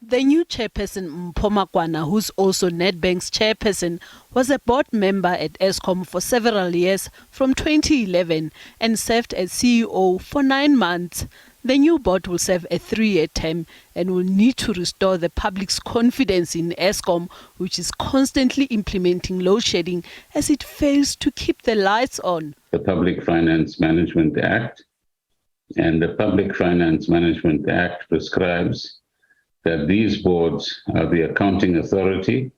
The new chairperson, Mpho Makwana, who's also Nedbank's chairperson, was a board member at Eskom for several years from 2011 and served as CEO for 9 months. The new board will serve a 3-year term and will need to restore the public's confidence in Eskom, which is constantly implementing load shedding as it fails to keep the lights on. The Public Finance Management Act, and the Public Finance Management Act prescribes that these boards are the accounting authority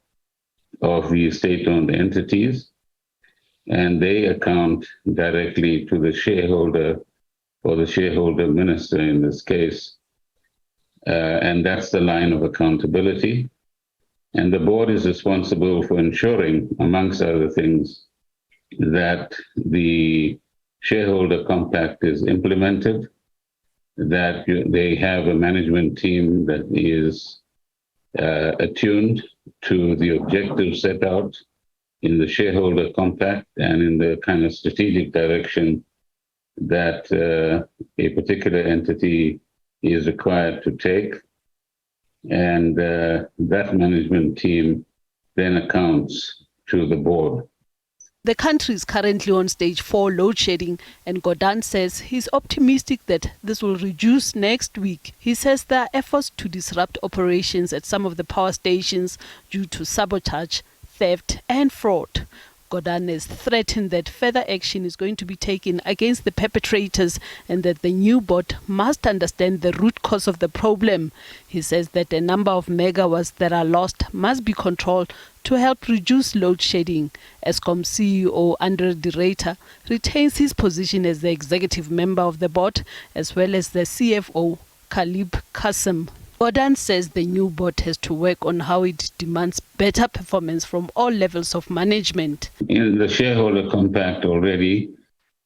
of the state-owned entities, and they account directly to the shareholder or the shareholder minister in this case, and that's the line of accountability. And the board is responsible for ensuring, amongst other things, that the shareholder compact is implemented, that they have a management team that is attuned to the objectives set out in the shareholder compact and in the kind of strategic direction that a particular entity is required to take. And that management team then accounts to the board. The country is currently on stage 4 load shedding, and Gordhan says he's optimistic that this will reduce next week. He says there are efforts to disrupt operations at some of the power stations due to sabotage, theft and fraud. Gordhan has threatened that further action is going to be taken against the perpetrators and that the new board must understand the root cause of the problem. He says that a number of megawatts that are lost must be controlled to help reduce load shedding. Eskom CEO Andre de Ruyter retains his position as the executive member of the board, as well as the CFO Khalib Qasim. Gordhan says the new board has to work on how it demands better performance from all levels of management. In the shareholder compact already,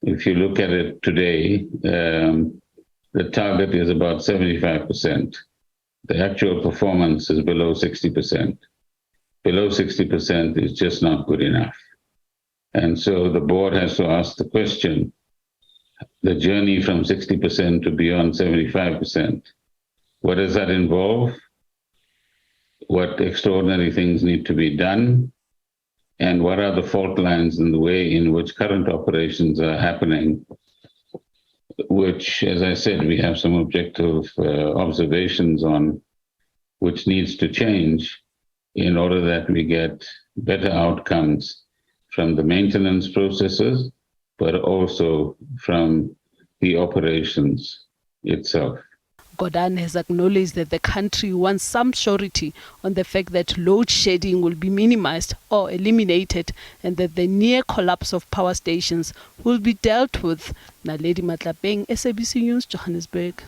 if you look at it today, the target is about 75%. The actual performance is below 60%. Below 60% is just not good enough. And so the board has to ask the question, the journey from 60% to beyond 75%, what does that involve? What extraordinary things need to be done? And what are the fault lines in the way in which current operations are happening? Which, as I said, we have some objective observations on, which needs to change in order that we get better outcomes from the maintenance processes, but also from the operations itself. Gordhan has acknowledged that the country wants some surety on the fact that load shedding will be minimized or eliminated and that the near collapse of power stations will be dealt with. Naledi Matlapeng, SABC News, Johannesburg.